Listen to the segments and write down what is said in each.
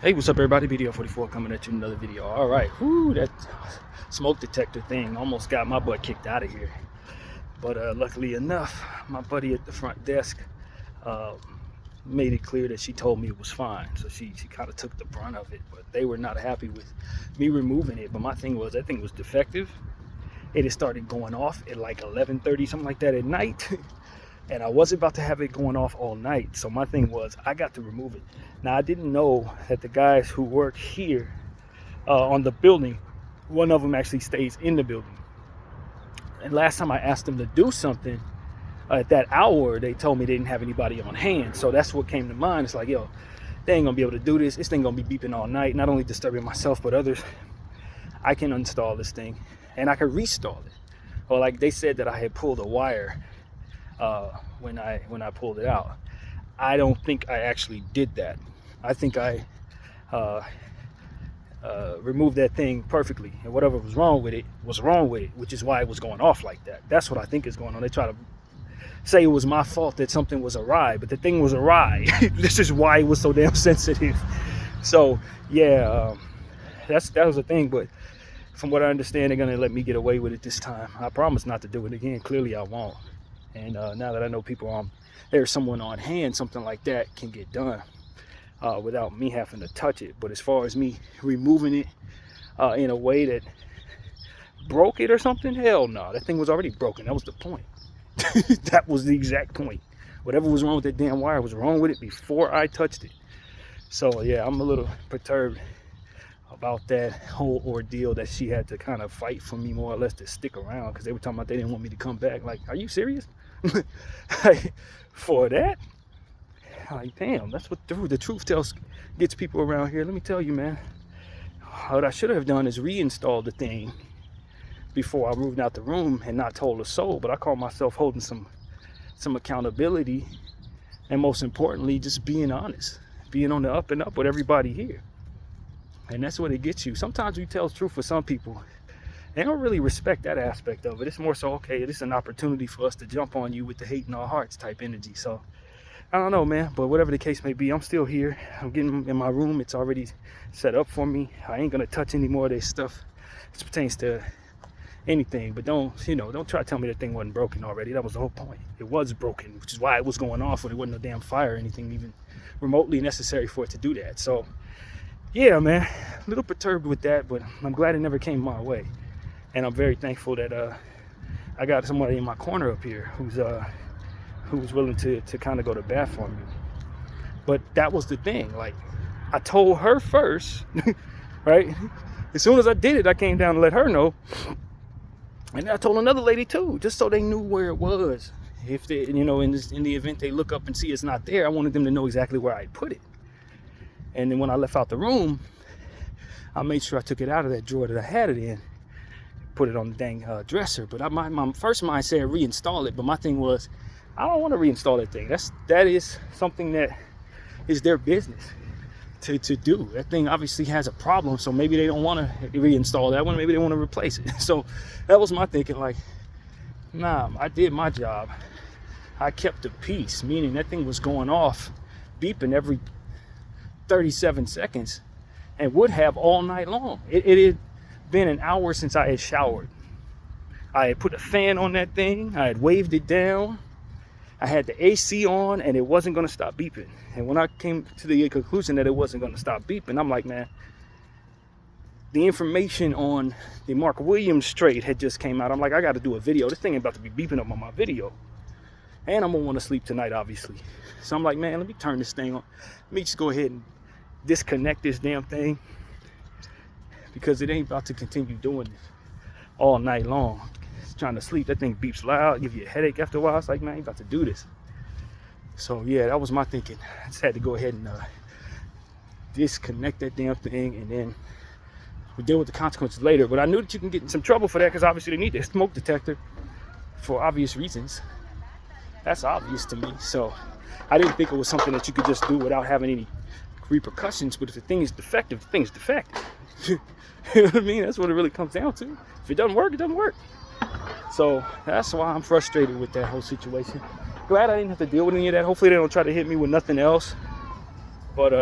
Hey, what's up, everybody? BDO44 coming at you with another video. All right, whoo, that smoke detector thing almost got my butt kicked out of here. But luckily enough, my buddy at the front desk uh, made it clear that she told me it was fine. So she kind of took the brunt of it. But they were not happy with me removing it. But my thing was, that thing was defective. It had started going off at like 11:30, something like that at night. And I wasn't about to have it going off all night. So my thing was, I got to remove it. Now, I didn't know that the guys who work here on the building, one of them actually stays in the building. And last time I asked them to do something at that hour, they told me they didn't have anybody on hand. So that's what came to mind. It's like, yo, they ain't gonna be able to do this. This thing gonna be beeping all night, not only disturbing myself, but others. I can uninstall this thing and I can restall it. Or like they said that I had pulled a wire when I pulled it out. I don't think I actually did that. I think I removed that thing perfectly, and whatever was wrong with it was wrong with it, which is why it was going off like that. That's what I think is going on. They try to say it was my fault that something was awry, but the thing was awry. This is why it was so damn sensitive. So yeah, that was the thing. But from what I understand, they're gonna let me get away with it this time. I promise not to do it again. Clearly, I won't. And now that I know there's someone on hand, something like that can get done without me having to touch it. But as far as me removing it in a way that broke it or something, hell no. That thing was already broken. That was the point. That was the exact point. Whatever was wrong with that damn wire was wrong with it before I touched it. So yeah, I'm a little perturbed about that whole ordeal that she had to kind of fight for me, more or less, to stick around, because they were talking about they didn't want me to come back. Like, are you serious? For that? Like, damn, that's what the truth gets people around here. Let me tell you, man. What I should have done is reinstalled the thing before I moved out the room and not told a soul. But I call myself holding some accountability, and most importantly, just being honest, being on the up and up with everybody here. And that's what it gets you. Sometimes we tell the truth for some people. They don't really respect that aspect of it. It's more so, okay, this is an opportunity for us to jump on you with the hate in our hearts type energy. So I don't know, man, but whatever the case may be, I'm still here. I'm getting in my room. It's already set up for me. I ain't gonna touch any more of this stuff. This pertains to anything, but don't try to tell me the thing wasn't broken already. That was the whole point. It was broken, which is why it was going off when there wasn't no damn fire or anything even remotely necessary for it to do that. So yeah, man, a little perturbed with that, but I'm glad it never came my way. And I'm very thankful that I got somebody in my corner up here who's willing to kind of go to bat for me. But that was the thing. Like, I told her first, right? As soon as I did it, I came down to let her know. And I told another lady too, just so they knew where it was. If they, in the event they look up and see it's not there, I wanted them to know exactly where I put it. And then when I left out the room, I made sure I took it out of that drawer that I had it in, put it on the dang dresser. But my first mind said reinstall it, but my thing was, I don't want to reinstall that thing. That is something that is their business to do. That thing obviously has a problem, so maybe they don't want to reinstall that one. Maybe they want to replace it. So that was my thinking. Like, nah, I did my job. I kept the peace, meaning that thing was going off, beeping every 37 seconds, and would have all night long. It had been an hour since I had showered. I had put a fan on that thing. I had waved it down. I had the AC on, and it wasn't going to stop beeping. And when I came to the conclusion that it wasn't going to stop beeping, I'm like, man, the information on the Mark Williams trade had just came out. I'm like, I got to do a video. This thing ain't about to be beeping up on my video. And I'm going to want to sleep tonight, obviously. So I'm like, man, let me turn this thing on. Let me just go ahead and disconnect this damn thing, because it ain't about to continue doing this all night long. It's trying to sleep. That thing beeps loud, give you a headache after a while. It's like, man, I ain't about to do this. So yeah, that was my thinking. I just had to go ahead and disconnect that damn thing, and then we deal with the consequences later. But I knew that you can get in some trouble for that, because obviously they need their smoke detector for obvious reasons. That's obvious to me. So I didn't think it was something that you could just do without having any repercussions. But if the thing is defective, the thing is defective. You know what I mean? That's what it really comes down to. If it doesn't work, it doesn't work. So that's why I'm frustrated with that whole situation. Glad I didn't have to deal with any of that. Hopefully they don't try to hit me with nothing else. But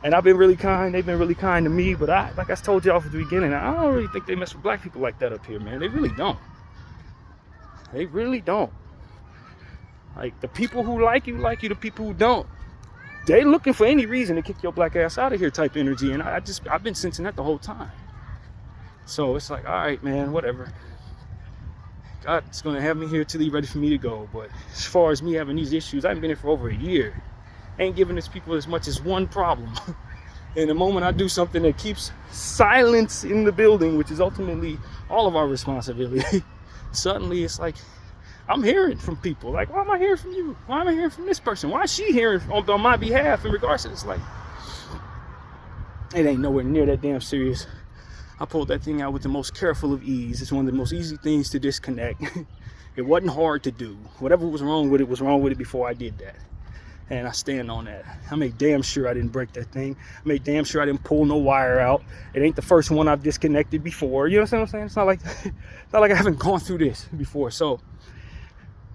And I've been really kind. They've been really kind to me. But like I told y'all from the beginning, I don't really think they mess with black people like that up here, man. They really don't. They really don't. Like, the people who like you. The people who don't, they looking for any reason to kick your black ass out of here type energy. And I've been sensing that the whole time. So it's like, all right, man, whatever. God's gonna have me here till He's ready for me to go. But as far as me having these issues, I haven't been here for over a year. Ain't giving these people as much as one problem. And the moment I do something that keeps silence in the building, which is ultimately all of our responsibility, suddenly it's like, I'm hearing from people. Like, why am I hearing from you? Why am I hearing from this person? Why is she hearing on my behalf in regards to this? Like, it ain't nowhere near that damn serious. I pulled that thing out with the most careful of ease. It's one of the most easy things to disconnect. It wasn't hard to do. Whatever was wrong with it before I did that. And I stand on that. I made damn sure I didn't break that thing. I made damn sure I didn't pull no wire out. It ain't the first one I've disconnected before. You know what I'm saying? It's not like I haven't gone through this before. So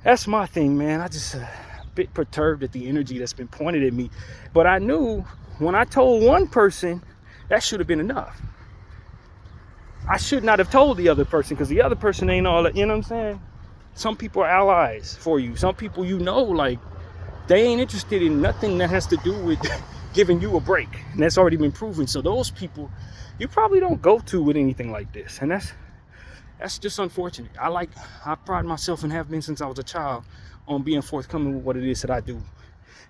that's my thing, man. I just a bit perturbed at the energy that's been pointed at me. But I knew when I told one person, that should have been enough. I should not have told the other person, because the other person ain't all that, you know what I'm saying? Some people are allies for you. Some people, you know, like, they ain't interested in nothing that has to do with giving you a break. And that's already been proven. So those people, you probably don't go to with anything like this. And that's just unfortunate. I pride myself and have been since I was a child on being forthcoming with what it is that I do.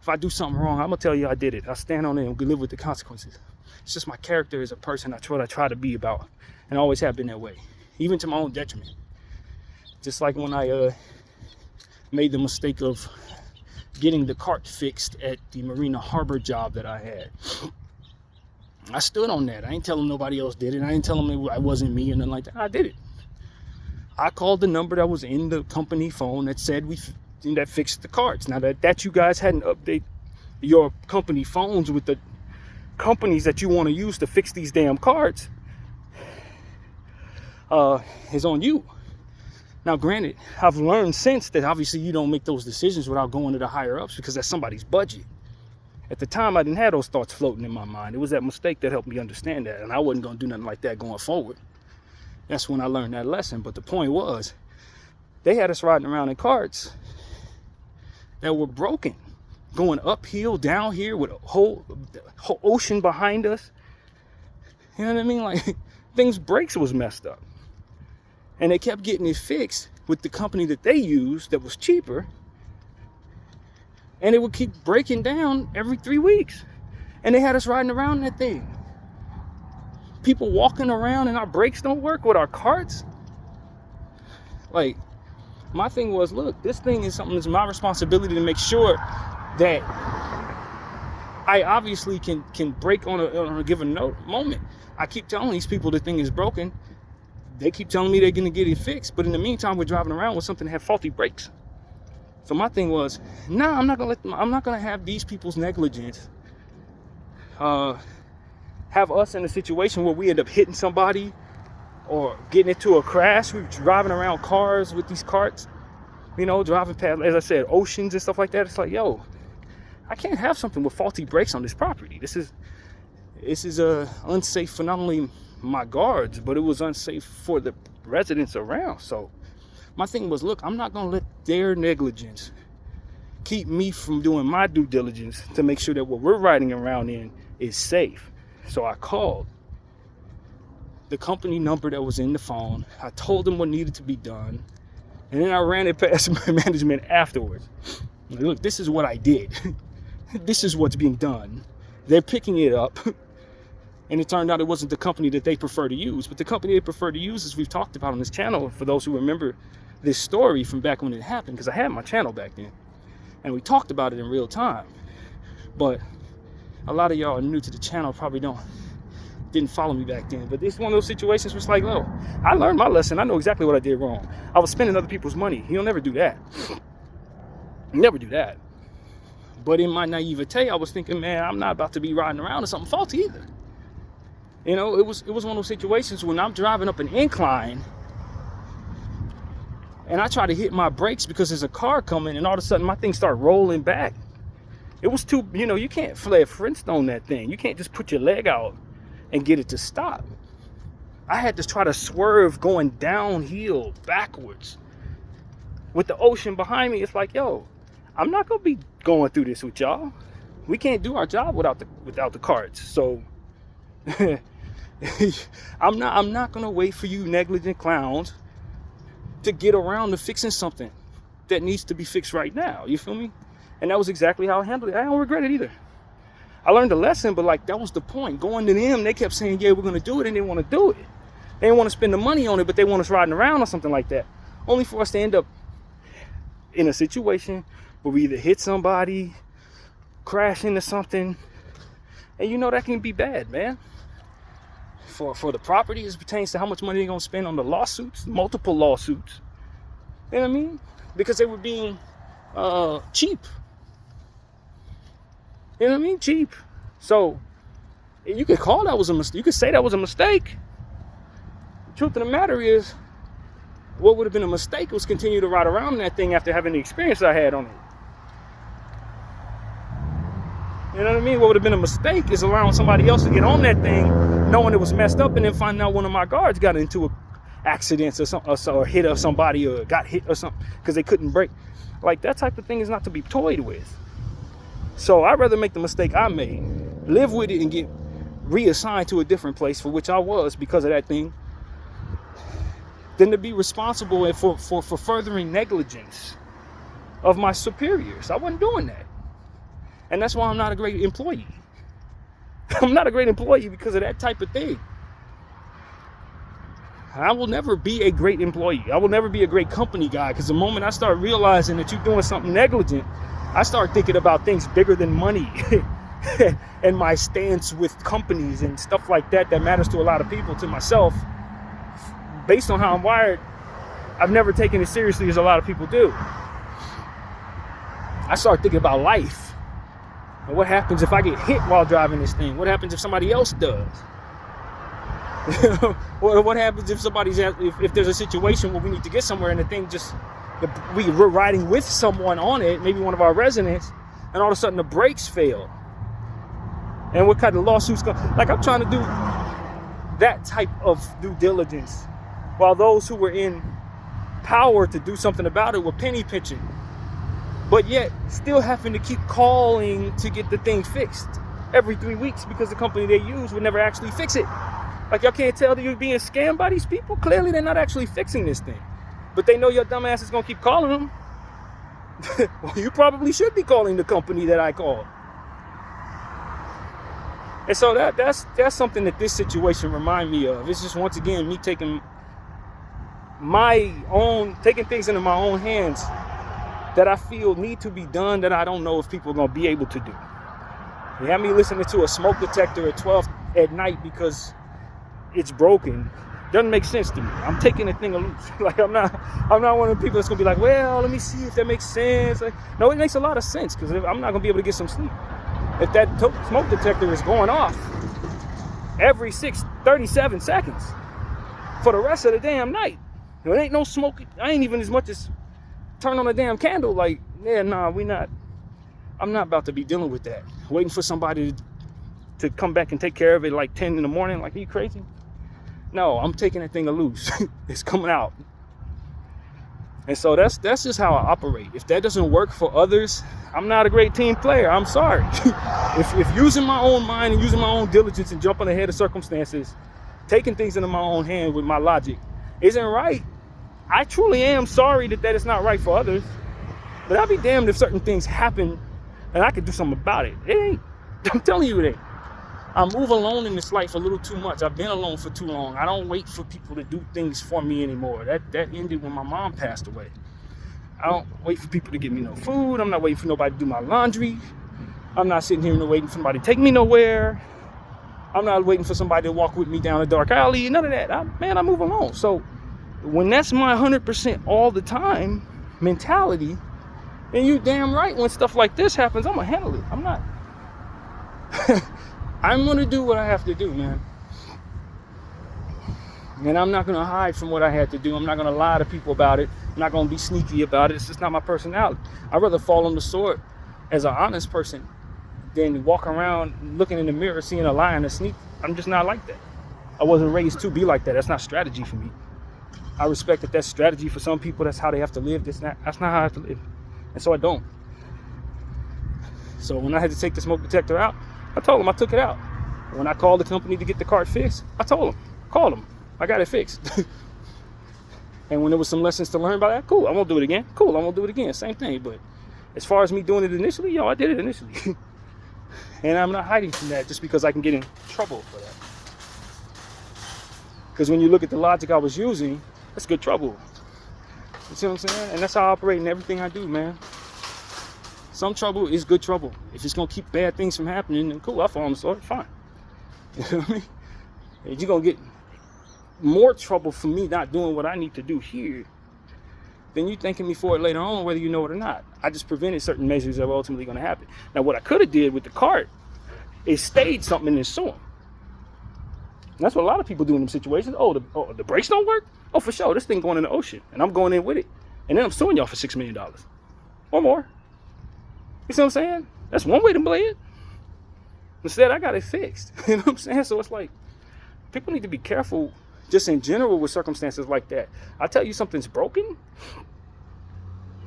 If I do something wrong, I'm going to tell you I did it. I stand on it and live with the consequences. It's just my character as a person. That's what I try to be about. And always have been that way. Even to my own detriment. Just like when I made the mistake of getting the cart fixed at the Marina Harbor job that I had. I stood on that. I ain't telling nobody else did it. I ain't telling them it wasn't me or nothing like that. I did it. I called the number that was in the company phone that said that fixed the carts. Now that you guys hadn't updated your company phones with the companies that you want to use to fix these damn carts, is on you. Now, granted, I've learned since that obviously you don't make those decisions without going to the higher ups, because that's somebody's budget. At the time, I didn't have those thoughts floating in my mind. It was that mistake that helped me understand that, and I wasn't going to do nothing like that going forward. That's when I learned that lesson. But the point was, they had us riding around in carts that were broken, going uphill, down here with a whole ocean behind us. You know what I mean? Like, brakes was messed up. And they kept getting it fixed with the company that they used that was cheaper. And it would keep breaking down every 3 weeks. And they had us riding around that thing. People walking around and our brakes don't work with our carts. Like, my thing was, look, this thing is something that's my responsibility to make sure that I obviously can break on a given moment. I keep telling these people the thing is broken. They keep telling me they're going to get it fixed. But in the meantime, we're driving around with something that had faulty brakes. So my thing was, I'm not going to have these people's negligence have us in a situation where we end up hitting somebody or getting into a crash. We're driving around cars with these carts, you know, driving past, as I said, oceans and stuff like that. It's like, yo, I can't have something with faulty brakes on this property. This is unsafe for not only my guards, but it was unsafe for the residents around. So my thing was, look, I'm not going to let their negligence keep me from doing my due diligence to make sure that what we're riding around in is safe. So I called the company number that was in the phone. I told them what needed to be done. And then I ran it past my management afterwards. Like, look, this is what I did. This is what's being done. They're picking it up. And it turned out it wasn't the company that they prefer to use. But the company they prefer to use, as we've talked about on this channel, for those who remember this story from back when it happened, because I had my channel back then. And we talked about it in real time. But a lot of y'all are new to the channel, probably didn't follow me back then. But it's one of those situations where it's like, no, I learned my lesson. I know exactly what I did wrong. I was spending other people's money. You'll never do that. Never do that. But in my naivete, I was thinking, man, I'm not about to be riding around with something faulty either. You know, it was one of those situations when I'm driving up an incline and I try to hit my brakes because there's a car coming, and all of a sudden my thing started rolling back. It was too, you can't Fred Flintstone that thing. You can't just put your leg out and get it to stop. I had to try to swerve going downhill, backwards. With the ocean behind me, it's like, yo, I'm not going to be going through this with y'all. We can't do our job without the carts. So I'm not going to wait for you negligent clowns to get around to fixing something that needs to be fixed right now. You feel me? And that was exactly how I handled it. I don't regret it either. I learned a lesson, but like that was the point. Going to them, they kept saying, yeah, we're going to do it, and they want to do it. They didn't want to spend the money on it, but they want us riding around or something like that. Only for us to end up in a situation where we either hit somebody, crash into something, and that can be bad, man. For the property, as pertains to how much money they're going to spend on the lawsuits, multiple lawsuits. You know what I mean? Because they were being cheap. You know what I mean? Cheap. So you could call that was a mistake. You could say that was a mistake. The truth of the matter is, what would have been a mistake was continue to ride around that thing after having the experience I had on it. You know what I mean? What would have been a mistake is allowing somebody else to get on that thing, knowing it was messed up, and then finding out one of my guards got into an accident or something, or hit of somebody, or got hit or something because they couldn't brake. Like, that type of thing is not to be toyed with. So I'd rather make the mistake I made, live with it, and get reassigned to a different place for which I was because of that thing, than to be responsible for furthering negligence of my superiors. I wasn't doing that. And that's why I'm not a great employee. I'm not a great employee because of that type of thing. I will never be a great employee. I will never be a great company guy, because the moment I start realizing that you're doing something negligent, I start thinking about things bigger than money and my stance with companies and stuff like that matters to a lot of people, to myself. Based on how I'm wired, I've never taken it seriously as a lot of people do. I start thinking about life. And what happens if I get hit while driving this thing? What happens if somebody else does? What happens if if there's a situation where we need to get somewhere and the thing we're riding with someone on it, maybe one of our residents, and all of a sudden the brakes fail? And what kind of lawsuits go? Like, I'm trying to do that type of due diligence, while those who were in power to do something about it were penny pinching, but yet still having to keep calling to get the thing fixed every 3 weeks because the company they use would never actually fix it. Like, y'all can't tell that you're being scammed by these people? Clearly they're not actually fixing this thing, but they know your dumb ass is gonna keep calling them. Well, you probably should be calling the company that I called. And so that's something that this situation remind me of. It's just, once again, me taking things into my own hands that I feel need to be done, that I don't know if people are going to be able to do. You have me listening to a smoke detector at 12 at night because it's broken. Doesn't make sense to me. I'm taking the thing loose. Like, I'm not one of the people that's going to be like, well, let me see if that makes sense. Like, no, it makes a lot of sense, because I'm not going to be able to get some sleep. If that smoke detector is going off every 37 seconds for the rest of the damn night, there ain't no smoke. I ain't even as much as turn on a damn candle. Like, yeah, nah, I'm not about to be dealing with that. Waiting for somebody to come back and take care of it like 10 in the morning. Like, are you crazy? No, I'm taking that thing loose. It's coming out. And so that's just how I operate. If that doesn't work for others, I'm not a great team player. I'm sorry. If using my own mind and using my own diligence and jumping ahead of circumstances, taking things into my own hand with my logic isn't right, I truly am sorry that is not right for others. But I'll be damned if certain things happen and I could do something about it. It ain't. I'm telling you it ain't. I move alone in this life a little too much. I've been alone for too long. I don't wait for people to do things for me anymore. That ended when my mom passed away. I don't wait for people to give me no food. I'm not waiting for nobody to do my laundry. I'm not sitting here and waiting for somebody to take me nowhere. I'm not waiting for somebody to walk with me down a dark alley. None of that. I move alone. So when that's my 100% all the time mentality, then you damn right when stuff like this happens, I'm going to handle it. I'm not... I'm going to do what I have to do, man. And I'm not going to hide from what I had to do. I'm not going to lie to people about it. I'm not going to be sneaky about it. It's just not my personality. I'd rather fall on the sword as an honest person than walk around looking in the mirror, seeing a lie and a sneak. I'm just not like that. I wasn't raised to be like that. That's not strategy for me. I respect that that's strategy for some people. That's how they have to live. That's not how I have to live. And so I don't. So when I had to take the smoke detector out, I told them I took it out. When I called the company to get the cart fixed, I told them, call them. I got it fixed. And when there was some lessons to learn by that, cool, I won't do it again. Cool, I won't do it again. Same thing. But as far as me doing it initially, yo, I did it initially. And I'm not hiding from that just because I can get in trouble for that. Because when you look at the logic I was using, that's good trouble. You see what I'm saying? And that's how I operate in everything I do, man. Some trouble is good trouble. If it's going to keep bad things from happening, then cool, I'll fall on the sword, fine. You know what I mean? And you're going to get more trouble for me not doing what I need to do here than you thanking me for it later on, whether you know it or not. I just prevented certain measures that were ultimately going to happen. Now, what I could have did with the cart is staged something and then sue them. That's what a lot of people do in them situations. Oh, the brakes don't work? Oh, for sure. This thing going in the ocean, and I'm going in with it. And then I'm suing y'all for $6 million or more. You see what I'm saying? That's one way to play it. Instead, I got it fixed. You know what I'm saying? So it's like, people need to be careful just in general with circumstances like that. I tell you something's broken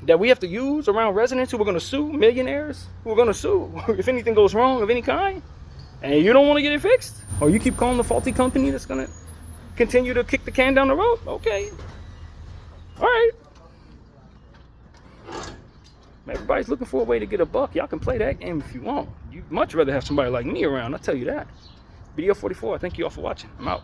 that we have to use around residents who are going to sue, millionaires who are going to sue if anything goes wrong of any kind, and you don't want to get it fixed, or you keep calling the faulty company that's going to continue to kick the can down the road. Okay. All right. Everybody's looking for a way to get a buck. Y'all can play that game if you want. You'd much rather have somebody like me around, I'll tell you that. Video 44, thank you all for watching. I'm out.